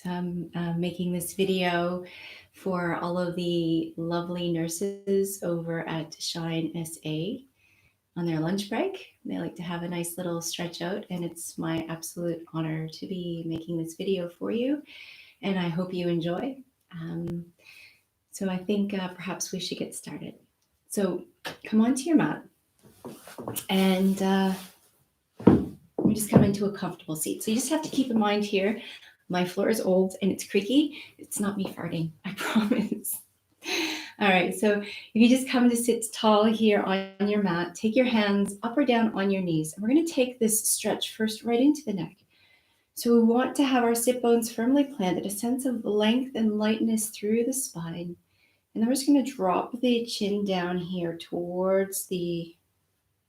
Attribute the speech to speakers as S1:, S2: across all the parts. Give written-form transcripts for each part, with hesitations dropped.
S1: I'm making this video for all of the lovely nurses over at Shine SA on their lunch break. They like to have a nice little stretch out, and it's my absolute honor to be making this video for you, and I hope you enjoy. So I think perhaps we should get started. So come onto your mat, and we just come into a comfortable seat. So you just have to keep in mind here, my floor is old and it's creaky. It's not me farting, I promise. All right, so if you just come to sit tall here on your mat, take your hands up or down on your knees. And we're going to take this stretch first right into the neck. So we want to have our sit bones firmly planted, a sense of length and lightness through the spine. And then we're just going to drop the chin down here towards the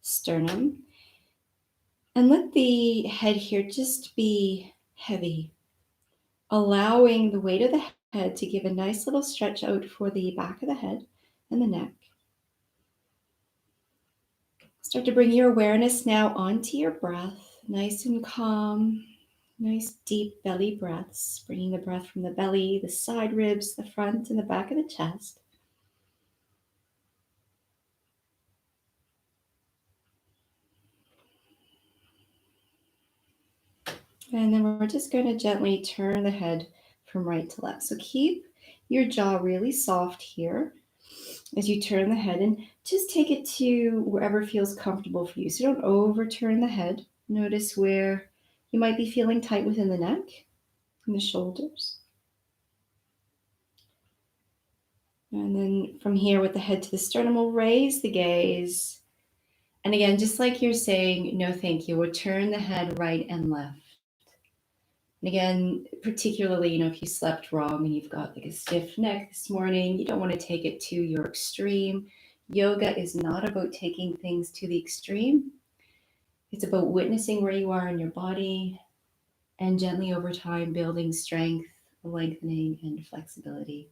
S1: sternum. And let the head here just be heavy, allowing the weight of the head to give a nice little stretch out for the back of the head and the neck. Start to bring your awareness now onto your breath, nice and calm, nice deep belly breaths, bringing the breath from the belly, the side ribs, the front and the back of the chest. And then we're just going to gently turn the head from right to left. So keep your jaw really soft here as you turn the head, and just take it to wherever feels comfortable for you. So don't overturn the head. Notice where you might be feeling tight within the neck and the shoulders. And then from here with the head to the sternum, we'll raise the gaze. And again, just like you're saying, no thank you, we'll turn the head right and left. And again, particularly, if you slept wrong and you've got like a stiff neck this morning, you don't want to take it to your extreme. Yoga is not about taking things to the extreme. It's about witnessing where you are in your body and gently over time building strength, lengthening, and flexibility.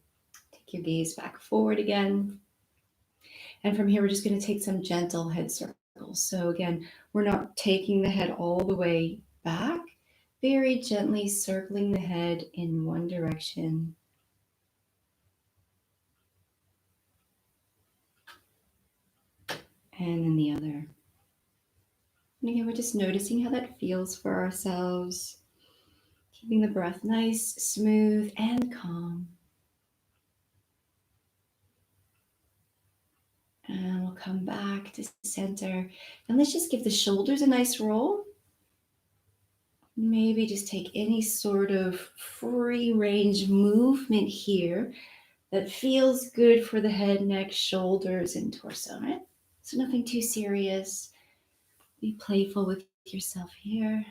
S1: Take your gaze back forward again. And from here, we're just going to take some gentle head circles. So again, we're not taking the head all the way back. Very gently circling the head in one direction. And then the other. And again, we're just noticing how that feels for ourselves. Keeping the breath nice, smooth, and calm. And we'll come back to center. And let's just give the shoulders a nice roll. Maybe just take any sort of free range movement here that feels good for the head, neck, shoulders, and torso, right? So nothing too serious. Be playful with yourself here.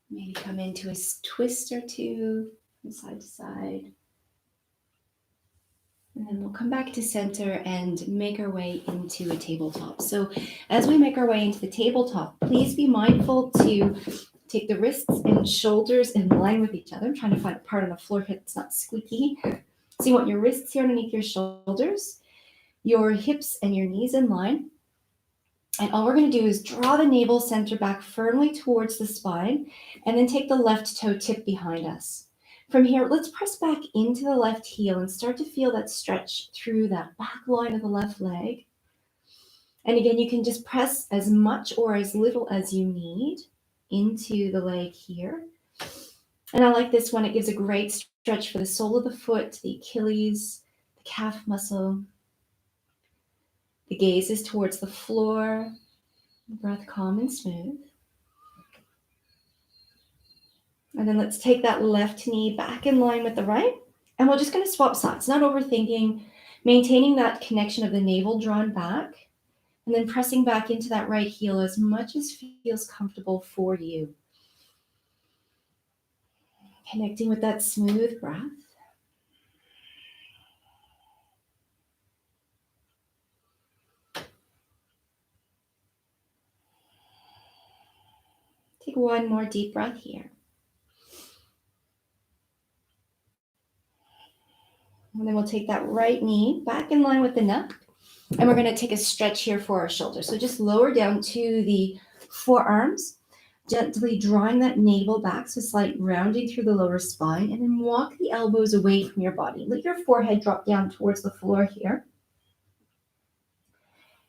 S1: Maybe come into a twist or two from side to side. And then we'll come back to center and make our way into a tabletop. So as we make our way into the tabletop, please be mindful to take the wrists and shoulders in line with each other. I'm trying to find a part on the floor here that's not squeaky. So you want your wrists here underneath your shoulders, your hips and your knees in line. And all we're going to do is draw the navel center back firmly towards the spine, and then take the left toe tip behind us. From here, let's press back into the left heel and start to feel that stretch through that back line of the left leg. And again, you can just press as much or as little as you need into the leg here. And I like this one. It gives a great stretch for the sole of the foot, the Achilles, the calf muscle. The gaze is towards the floor, breath calm and smooth. And then let's take that left knee back in line with the right. And we're just going to swap sides, not overthinking, maintaining that connection of the navel drawn back, and then pressing back into that right heel as much as feels comfortable for you. Connecting with that smooth breath. Take one more deep breath here. And then we'll take that right knee back in line with the neck. And we're going to take a stretch here for our shoulders. So just lower down to the forearms. Gently drawing that navel back, so slight rounding through the lower spine, and then walk the elbows away from your body. Let your forehead drop down towards the floor here.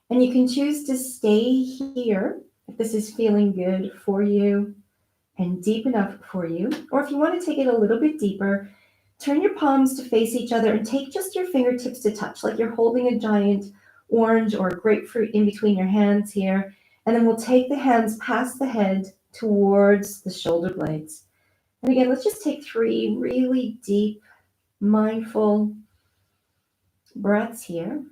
S1: And you can choose to stay here if this is feeling good for you and deep enough for you. Or if you want to take it a little bit deeper, turn your palms to face each other and take just your fingertips to touch, like you're holding a giant orange or grapefruit in between your hands here. And then we'll take the hands past the head towards the shoulder blades. And again, let's just take 3 really deep, mindful breaths here.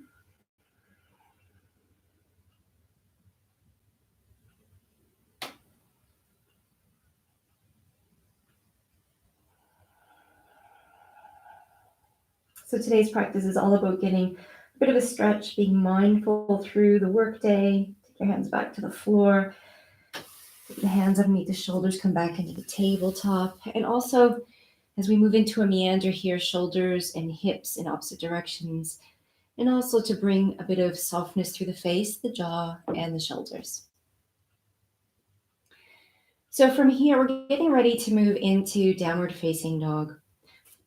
S1: So today's practice is all about getting a bit of a stretch, being mindful through the workday. Take your hands back to the floor. Take the hands underneath the shoulders, come back into the tabletop. And also, as we move into a meander here, shoulders and hips in opposite directions. And also to bring a bit of softness through the face, the jaw, and the shoulders. So from here, we're getting ready to move into downward facing dog.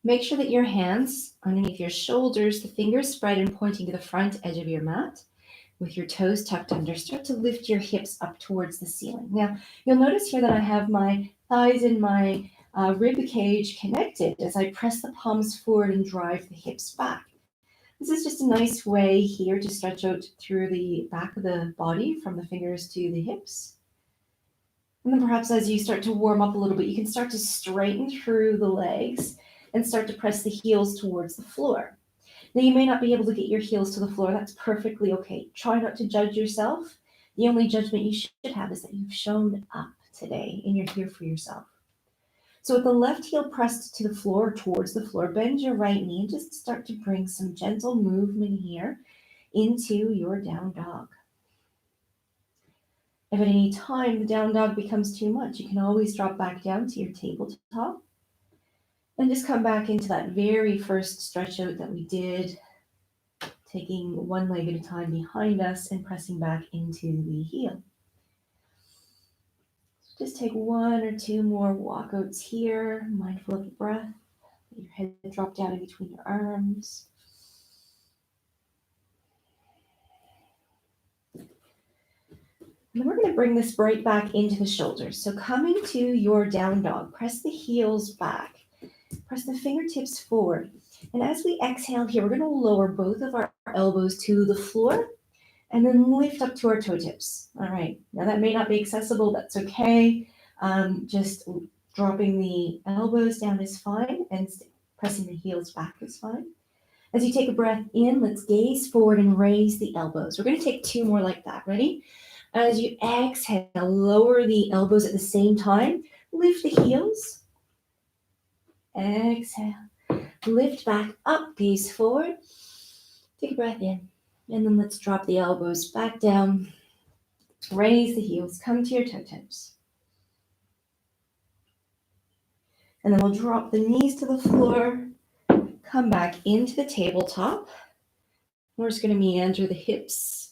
S1: Make sure that your hands underneath your shoulders, the fingers spread and pointing to the front edge of your mat, with your toes tucked under. Start to lift your hips up towards the ceiling. Now, you'll notice here that I have my thighs and my rib cage connected as I press the palms forward and drive the hips back. This is just a nice way here to stretch out through the back of the body from the fingers to the hips. And then perhaps as you start to warm up a little bit, you can start to straighten through the legs and start to press the heels towards the floor. Now, you may not be able to get your heels to the floor. That's perfectly okay. Try not to judge yourself. The only judgment you should have is that you've shown up today and you're here for yourself. So with the left heel pressed to the floor, towards the floor, bend your right knee and just start to bring some gentle movement here into your down dog. If at any time the down dog becomes too much, you can always drop back down to your tabletop and just come back into that very first stretch out that we did, taking one leg at a time behind us and pressing back into the heel. So just take 1 or 2 more walkouts here, mindful of the breath. Let your head drop down in between your arms. And then we're going to bring this right back into the shoulders. So come into your down dog. Press the heels back. Press the fingertips forward. And as we exhale here, we're going to lower both of our elbows to the floor and then lift up to our toe tips. All right. Now that may not be accessible. That's okay. Just dropping the elbows down is fine and pressing the heels back is fine. As you take a breath in, let's gaze forward and raise the elbows. We're going to take 2 more like that. Ready? As you exhale, lower the elbows at the same time. Lift the heels. Exhale. Lift back up, gaze forward. Take a breath in. And then let's drop the elbows back down. Raise the heels. Come to your toe tips. And then we'll drop the knees to the floor. Come back into the tabletop. We're just going to meander the hips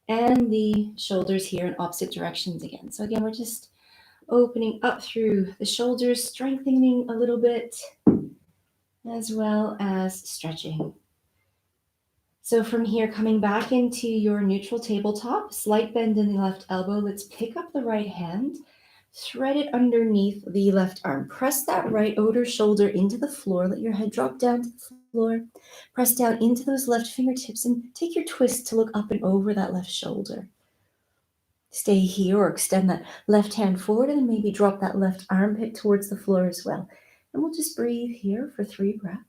S1: and the shoulders here in opposite directions again. So again, we're just opening up through the shoulders, strengthening a little bit, as well as stretching. So from here, coming back into your neutral tabletop, slight bend in the left elbow. Let's pick up the right hand, thread it underneath the left arm. Press that right outer shoulder into the floor. Let your head drop down to the floor. Press down into those left fingertips and take your twist to look up and over that left shoulder. Stay here or extend that left hand forward and maybe drop that left armpit towards the floor as well. And we'll just breathe here for 3 breaths.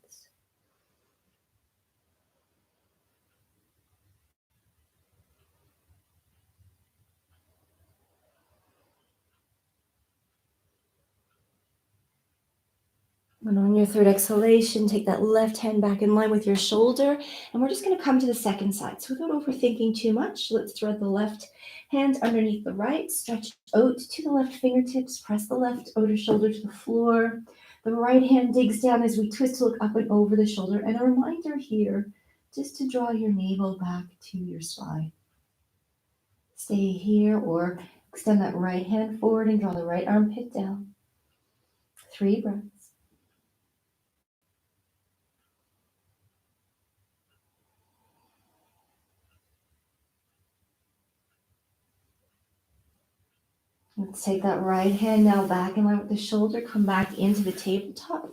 S1: And on your third exhalation, take that left hand back in line with your shoulder. And we're just going to come to the second side. So without overthinking too much, let's thread the left hand underneath the right. Stretch out to the left fingertips. Press the left outer shoulder to the floor. The right hand digs down as we twist to look up and over the shoulder. And a reminder here, just to draw your navel back to your spine. Stay here or Extend that right hand forward and draw the right armpit down. 3 breaths. Let's take that right hand now back in line with the shoulder. Come back into the tabletop.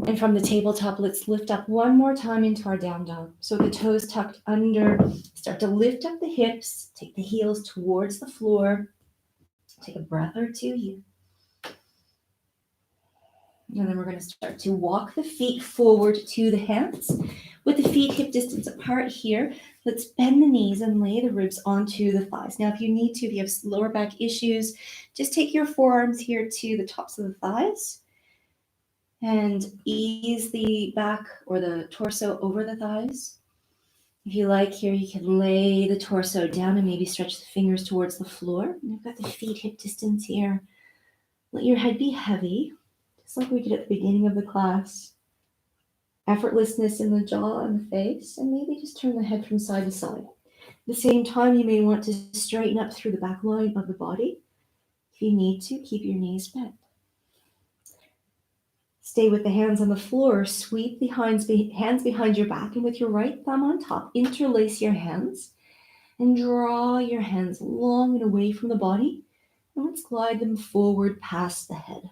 S1: And from the tabletop, let's lift up one more time into our down dog. So the toes tucked under. Start to lift up the hips. Take the heels towards the floor. Take a breath or two here. And then we're going to start to walk the feet forward to the hands. With the feet hip distance apart here, let's bend the knees and lay the ribs onto the thighs. Now, if you need to, if you have lower back issues, just take your forearms here to the tops of the thighs and ease the back or the torso over the thighs. If you like here, you can lay the torso down and maybe stretch the fingers towards the floor. And I've got the feet hip distance here. Let your head be heavy, just like we did at the beginning of the class. Effortlessness in the jaw and the face, and maybe just turn the head from side to side. At the same time, you may want to straighten up through the back line of the body. If you need to, keep your knees bent. Stay with the hands on the floor. Sweep the hands behind your back, and with your right thumb on top, interlace your hands and draw your hands long and away from the body. And let's glide them forward past the head.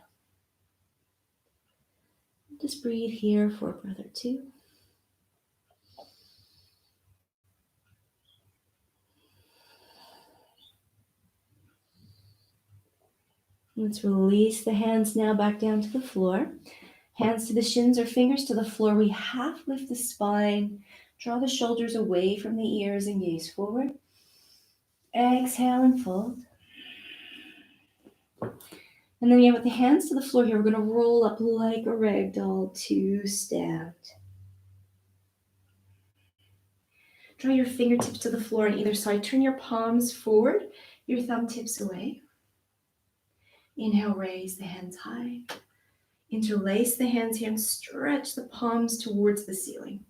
S1: Just breathe here for a breath or two. Let's release the hands now back down to the floor. Hands to the shins or fingers to the floor. We half lift the spine. Draw the shoulders away from the ears and gaze forward. Exhale and fold. And then with the hands to the floor here, we're going to roll up like a rag doll to stand. Draw your fingertips to the floor on either side. Turn your palms forward, your thumb tips away. Inhale, raise the hands high. Interlace the hands here and stretch the palms towards the ceiling.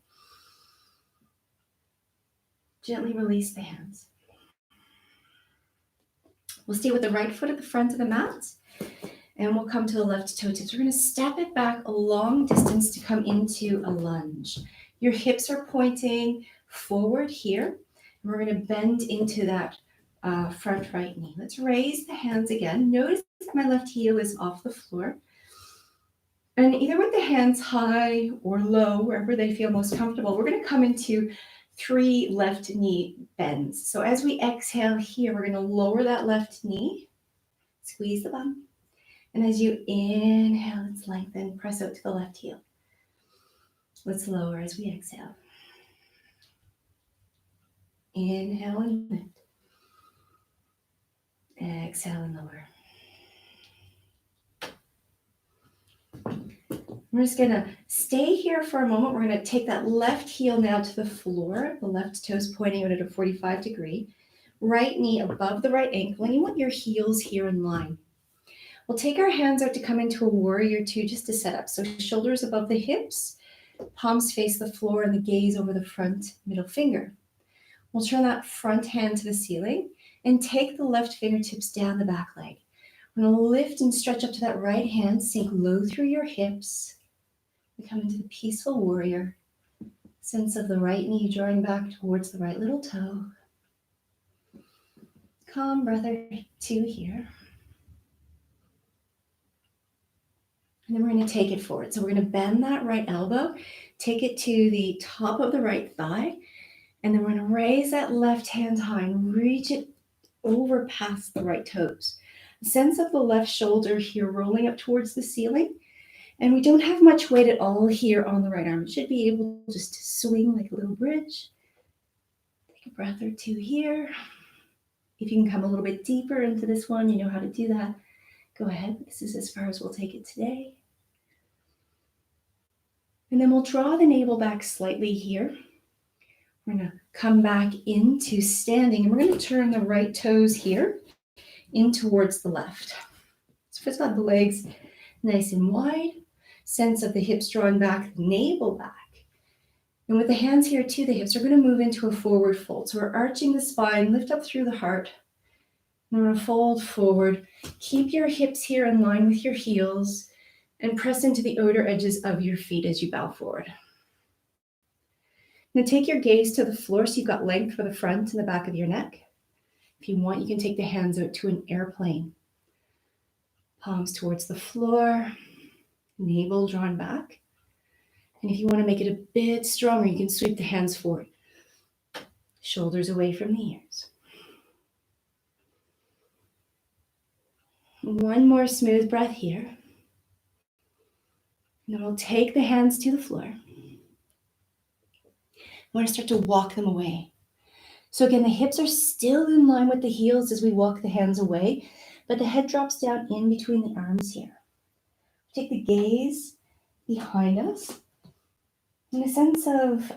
S1: Gently release the hands. We'll stay with the right foot at the front of the mat, and we'll come to the left toe tips. We're going to step it back a long distance to come into a lunge. Your hips are pointing forward here, and we're going to bend into that front right knee. Let's raise the hands again. Notice that my left heel is off the floor. And either with the hands high or low, wherever they feel most comfortable, we're going to come into 3 left knee bends. So as we exhale here, we're going to lower that left knee, squeeze the bum. And as you inhale, let's lengthen, press out to the left heel. Let's lower as we exhale. Inhale and lift. Exhale and lower. We're just going to stay here for a moment. We're going to take that left heel now to the floor. The left toes pointing out at a 45 degree. Right knee above the right ankle. And you want your heels here in line. We'll take our hands out to come into a warrior 2 just to set up. So shoulders above the hips, palms face the floor, and the gaze over the front middle finger. We'll turn that front hand to the ceiling and take the left fingertips down the back leg. We're going to lift and stretch up to that right hand, sink low through your hips. We come into the peaceful warrior. Sense of the right knee drawing back towards the right little toe. Calm breath or 2 here. And then we're going to take it forward. So we're going to bend that right elbow, take it to the top of the right thigh, and then we're going to raise that left hand high and reach it over past the right toes. Sense of the left shoulder here rolling up towards the ceiling. And we don't have much weight at all here on the right arm. You should be able just to swing like a little bridge. Take a breath or 2 here. If you can come a little bit deeper into this one, you know how to do that. Go ahead. This is as far as we'll take it today. And then we'll draw the navel back slightly here. We're going to come back into standing, and we're going to turn the right toes here in towards the left. So first of all, the legs nice and wide. Sense of the hips drawing back, the navel back. And with the hands here to the hips, we're going to move into a forward fold. So we're arching the spine, lift up through the heart, I'm going to fold forward. Keep your hips here in line with your heels and press into the outer edges of your feet as you bow forward. Now take your gaze to the floor so you've got length for the front and the back of your neck. If you want, you can take the hands out to an airplane. Palms towards the floor, navel drawn back. And if you want to make it a bit stronger, you can sweep the hands forward. Shoulders away from the ears. One more smooth breath here. And then we'll take the hands to the floor. I want to start to walk them away. So again, the hips are still in line with the heels as we walk the hands away, but the head drops down in between the arms here. Take the gaze behind us in a sense of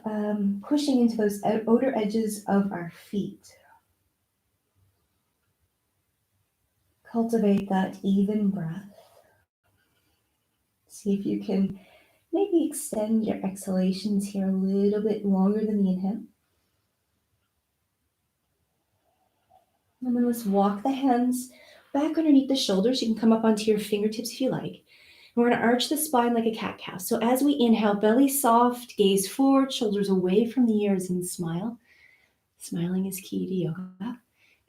S1: pushing into those outer edges of our feet. Cultivate that even breath. See if you can maybe extend your exhalations here a little bit longer than the inhale. And then let's walk the hands back underneath the shoulders. You can come up onto your fingertips if you like. And we're going to arch the spine like a cat-cow. So as we inhale, belly soft, gaze forward, shoulders away from the ears, and smile. Smiling is key to yoga.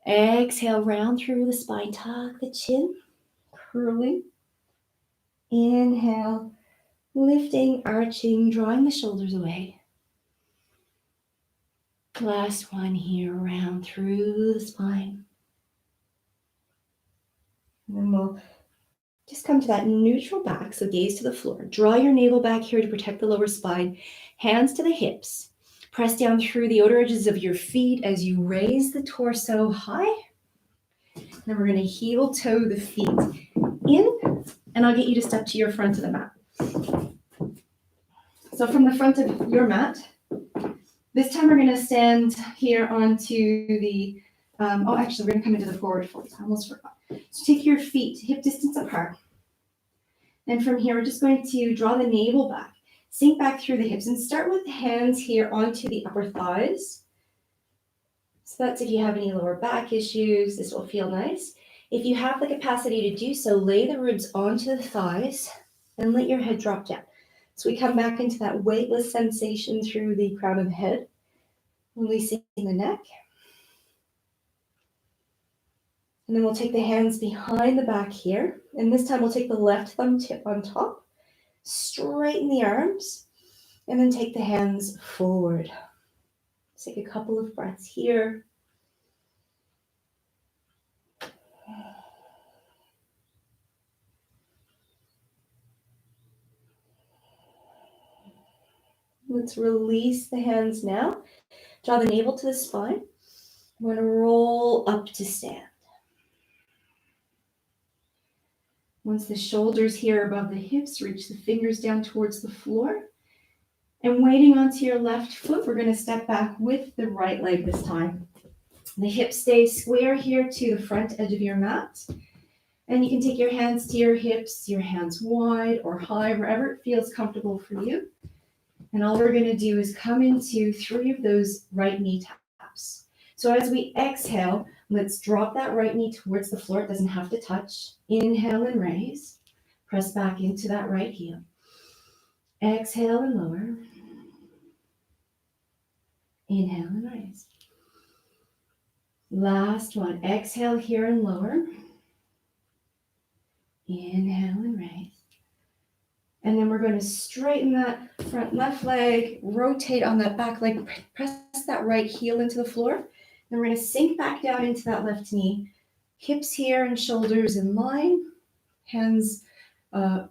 S1: Exhale, round through the spine, tuck the chin, curling. Inhale, lifting, arching, drawing the shoulders away. Last one here, round through the spine. And then we'll just come to that neutral back, so gaze to the floor. Draw your navel back here to protect the lower spine. Hands to the hips. Press down through the outer edges of your feet as you raise the torso high. Then we're going to heel toe the feet in, and I'll get you to step to your front of the mat. So from the front of your mat, this time we're going to stand here onto the, actually we're going to come into the forward fold. I almost forgot. So take your feet hip distance apart. And from here, we're just going to draw the navel back, sink back through the hips, and start with the hands here onto the upper thighs. So that's if you have any lower back issues, this will feel nice. If you have the capacity to do so, lay the ribs onto the thighs and let your head drop down. So we come back into that weightless sensation through the crown of the head, releasing the neck. And then we'll take the hands behind the back here. And this time we'll take the left thumb tip on top, straighten the arms, and then take the hands forward. Take a couple of breaths here. Let's release the hands now. Draw the navel to the spine. We're going to roll up to stand. Once the shoulders here above the hips, reach the fingers down towards the floor. And waiting onto your left foot, we're going to step back with the right leg this time. The hips stay square here to the front edge of your mat. And you can take your hands to your hips, your hands wide or high, wherever it feels comfortable for you. And all we're going to do is come into 3 of those right knee taps. So as we exhale, let's drop that right knee towards the floor. It doesn't have to touch. Inhale and raise. Press back into that right heel. Exhale and lower. Inhale and raise. Last one. Exhale here and lower. Inhale and raise. And then we're going to straighten that front left leg, rotate on that back leg, press that right heel into the floor. Then we're going to sink back down into that left knee. Hips here and shoulders in line. Hands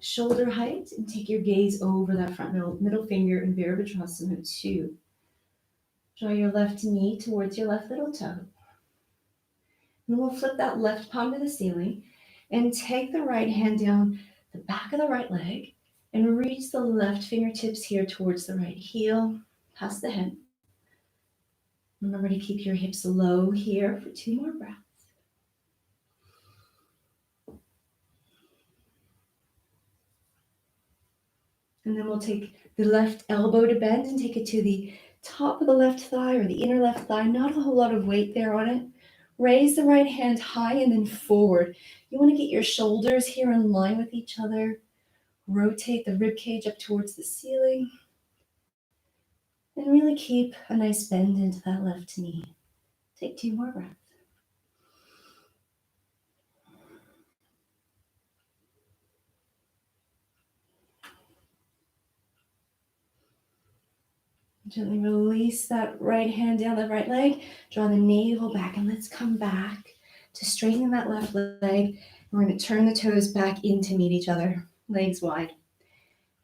S1: shoulder height. And take your gaze over that front middle finger in Virabhadrasana 2. Draw your left knee towards your left little toe. And we'll flip that left palm to the ceiling and take the right hand down the back of the right leg and reach the left fingertips here towards the right heel, past the head. Remember to keep your hips low here for 2 more breaths. And then we'll take the left elbow to bend and take it to the top of the left thigh or the inner left thigh. Not a whole lot of weight there on it. Raise the right hand high and then forward. You want to get your shoulders here in line with each other. Rotate the rib cage up towards the ceiling. And really keep a nice bend into that left knee. Take 2 more breaths. Gently release that right hand down the right leg. Draw the navel back and let's come back to straighten that left leg. We're going to turn the toes back in to meet each other, legs wide.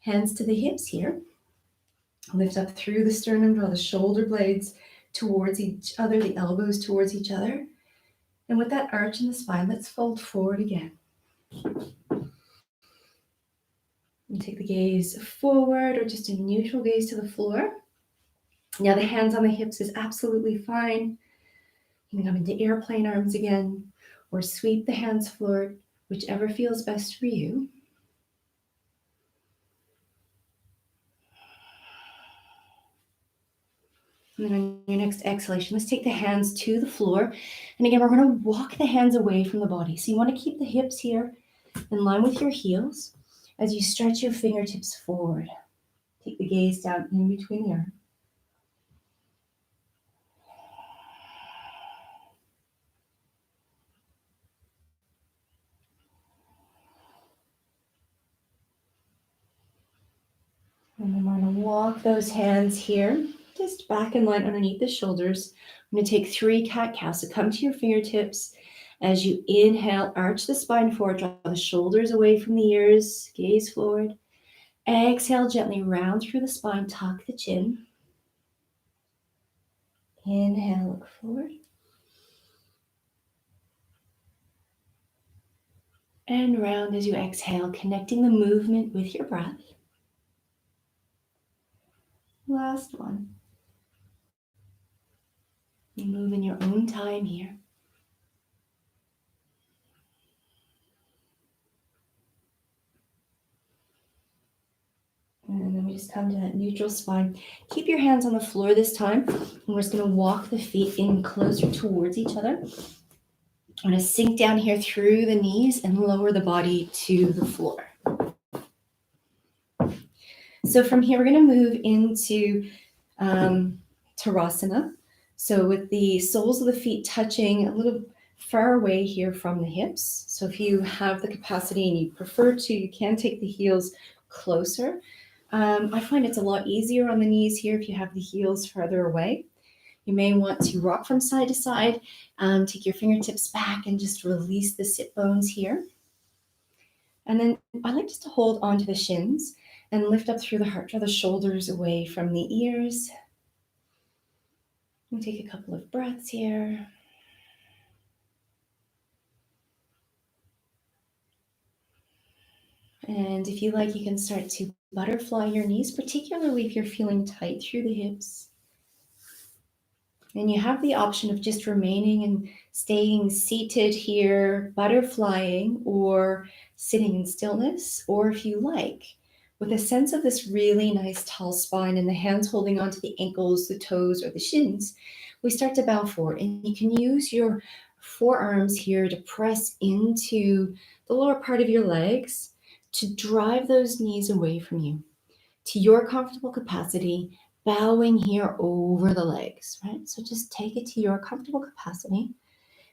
S1: Hands to the hips here. Lift up through the sternum, draw the shoulder blades towards each other, the elbows towards each other. And with that arch in the spine, let's fold forward again. And take the gaze forward or just a neutral gaze to the floor. Now the hands on the hips is absolutely fine. You can come into airplane arms again or sweep the hands forward, whichever feels best for you. And then on your next exhalation, let's take the hands to the floor. And again, we're going to walk the hands away from the body. So you want to keep the hips here in line with your heels as you stretch your fingertips forward. Take the gaze down in between the arms. And then we're going to walk those hands here, just back in line underneath the shoulders. I'm going to take 3 cat-cows. So come to your fingertips. As you inhale, arch the spine forward, draw the shoulders away from the ears, gaze forward. Exhale, gently round through the spine, tuck the chin. Inhale, look forward. And round as you exhale, connecting the movement with your breath. Last one. You move in your own time here. And then we just come to that neutral spine. Keep your hands on the floor this time. And we're just going to walk the feet in closer towards each other. I'm going to sink down here through the knees and lower the body to the floor. So from here, we're going to move into Tadasana. So with the soles of the feet touching a little far away here from the hips. So if you have the capacity and you prefer to, you can take the heels closer. I find it's a lot easier on the knees here if you have the heels further away. You may want to rock from side to side, take your fingertips back and just release the sit bones here. And then I like just to hold onto the shins and lift up through the heart, draw the shoulders away from the ears. And take a couple of breaths here. And if you like, you can start to butterfly your knees, particularly if you're feeling tight through the hips. And you have the option of just remaining and staying seated here, butterflying, or sitting in stillness, or if you like, with a sense of this really nice tall spine and the hands holding onto the ankles, the toes, or the shins, we start to bow forward. And you can use your forearms here to press into the lower part of your legs to drive those knees away from you to your comfortable capacity, bowing here over the legs, right? So just take it to your comfortable capacity,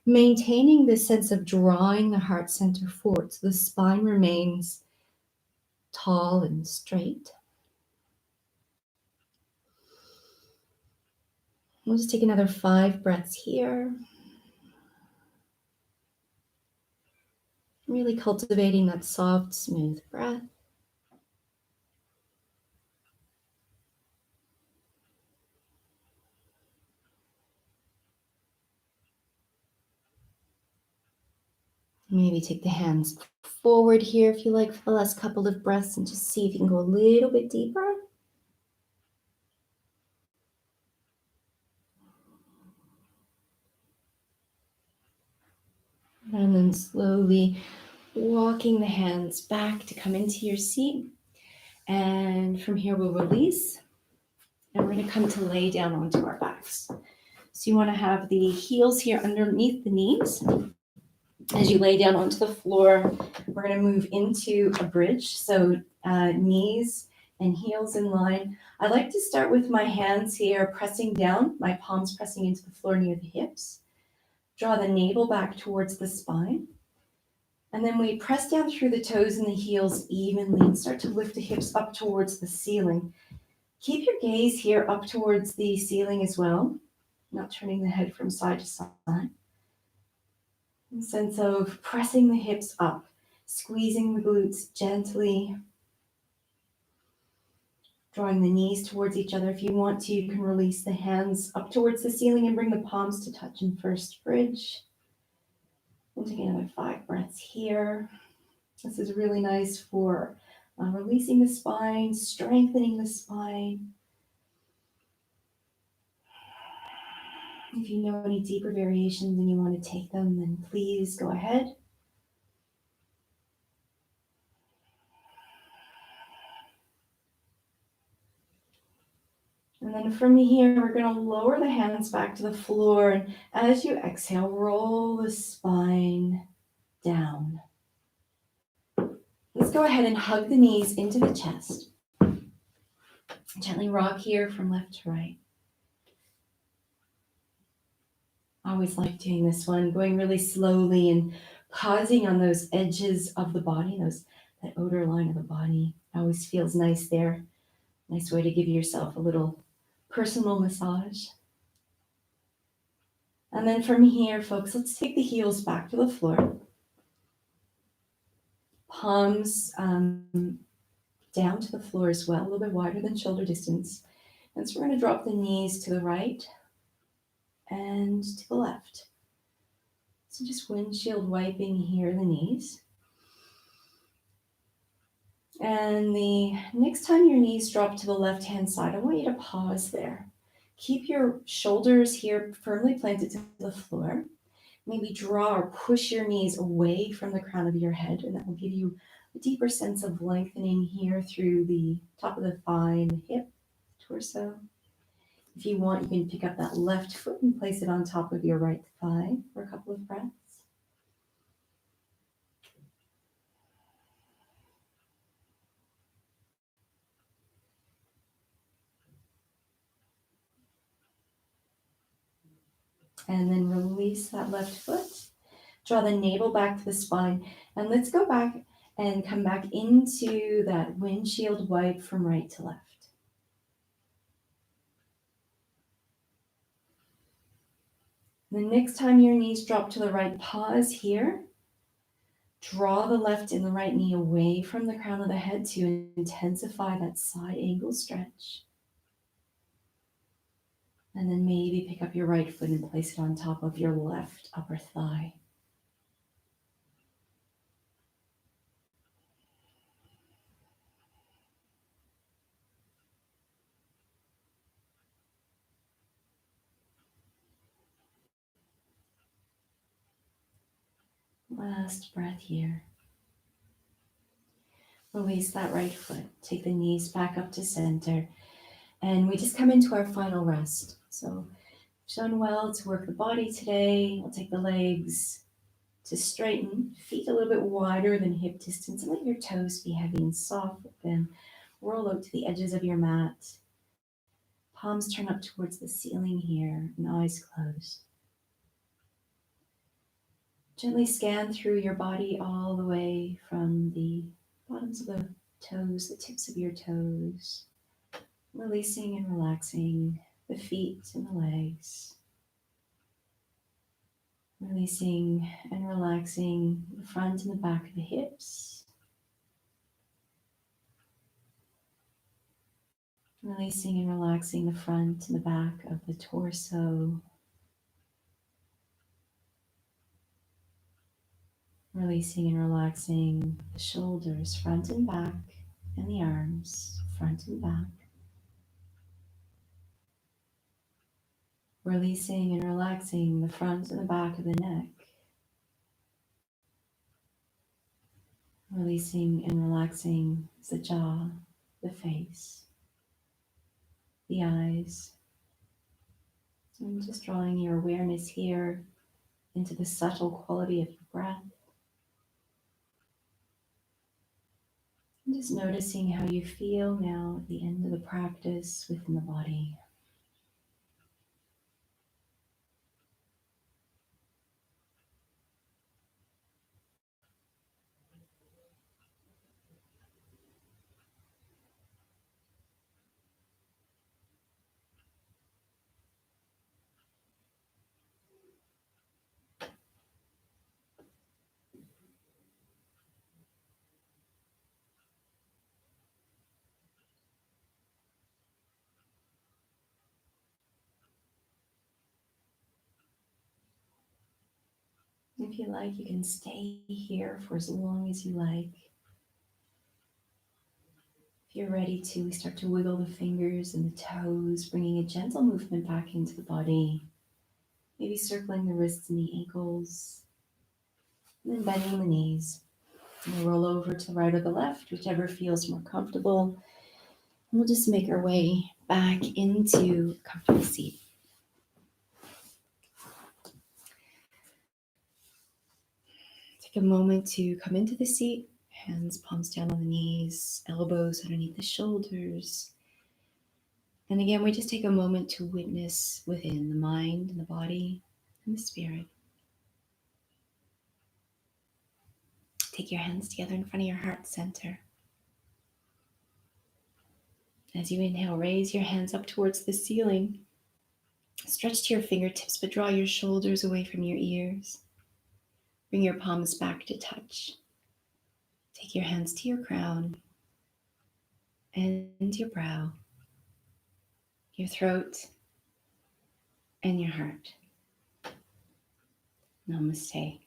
S1: maintaining this sense of drawing the heart center forward so the spine remains tall and straight. We'll just take another 5 breaths here. Really cultivating that soft, smooth breath. Maybe take the hands forward here if you like for the last couple of breaths and just see if you can go a little bit deeper. And then slowly walking the hands back to come into your seat. And from here we'll release. And we're going to come to lay down onto our backs. So you want to have the heels here underneath the knees. As you lay down onto the floor, we're going to move into a bridge. So knees and heels in line. I like to start with my hands here pressing down, my palms pressing into the floor near the hips. Draw the navel back towards the spine. And then we press down through the toes and the heels evenly and start to lift the hips up towards the ceiling. Keep your gaze here up towards the ceiling as well, not turning the head from side to side. A sense of pressing the hips up, squeezing the glutes gently, drawing the knees towards each other. If you want to, you can release the hands up towards the ceiling and bring the palms to touch in first bridge. We'll take another 5 breaths here. This is really nice for releasing the spine, strengthening the spine. If you know any deeper variations and you want to take them, then please go ahead. And then from here, we're going to lower the hands back to the floor. And as you exhale, roll the spine down. Let's go ahead and hug the knees into the chest. Gently rock here from left to right. I always like doing this one, going really slowly and pausing on those edges of the body, that outer line of the body. Always feels nice there. Nice way to give yourself a little personal massage. And then from here, folks, let's take the heels back to the floor. Palms down to the floor as well, a little bit wider than shoulder distance. And so we're going to drop the knees to the right and to the left. So just windshield wiping here the knees. And the next time your knees drop to the left-hand side, I want you to pause there. Keep your shoulders here firmly planted to the floor. Maybe draw or push your knees away from the crown of your head, and that will give you a deeper sense of lengthening here through the top of the thigh and the hip, torso. If you want, you can pick up that left foot and place it on top of your right thigh for a couple of breaths. And then release that left foot. Draw the navel back to the spine. And let's go back and come back into that windshield wipe from right to left. The next time your knees drop to the right, pause here. Draw the left and the right knee away from the crown of the head to intensify that side angle stretch. And then maybe pick up your right foot and place it on top of your left upper thigh. Last breath here. Release that right foot. Take the knees back up to center. And we just come into our final rest. So we've done well to work the body today. We'll take the legs to straighten, feet a little bit wider than hip distance, and let your toes be heavy and soft. Then roll out to the edges of your mat. Palms turn up towards the ceiling here and eyes closed. Gently scan through your body all the way from the bottoms of the toes, the tips of your toes, releasing and relaxing the feet and the legs. Releasing and relaxing the front and the back of the hips. Releasing and relaxing the front and the back of the torso. Releasing and relaxing the shoulders, front and back, and the arms, front and back. Releasing and relaxing the front and the back of the neck. Releasing and relaxing the jaw, the face, the eyes, And just drawing your awareness here into the subtle quality of your breath. And just noticing how you feel now at the end of the practice within the body. If you like, you can stay here for as long as you like. If you're ready to, we start to wiggle the fingers and the toes, bringing a gentle movement back into the body. Maybe circling the wrists and the ankles, and then bending the knees. And we'll roll over to the right or the left, whichever feels more comfortable. And we'll just make our way back into a comfortable seat. Take a moment to come into the seat, hands, palms down on the knees, elbows underneath the shoulders. And again, we just take a moment to witness within the mind and the body and the spirit. Take your hands together in front of your heart center. As you inhale, raise your hands up towards the ceiling. Stretch to your fingertips, but draw your shoulders away from your ears. Bring your palms back to touch. Take your hands to your crown and your brow, your throat, and your heart. Namaste.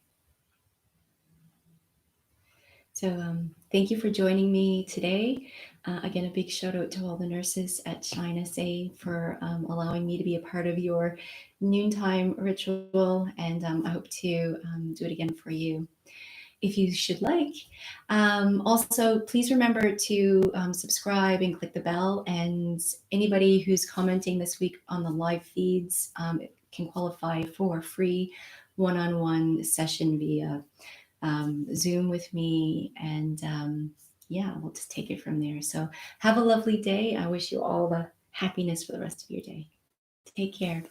S1: So thank you for joining me today. Again, a big shout out to all the nurses at Shine SA for allowing me to be a part of your noontime ritual, and I hope to do it again for you if you should like. Also, please remember to subscribe and click the bell, and anybody who's commenting this week on the live feeds can qualify for a free one-on-one session via Zoom with me, and yeah, we'll just take it from there. So have a lovely day. I wish you all the happiness for the rest of your day. Take care.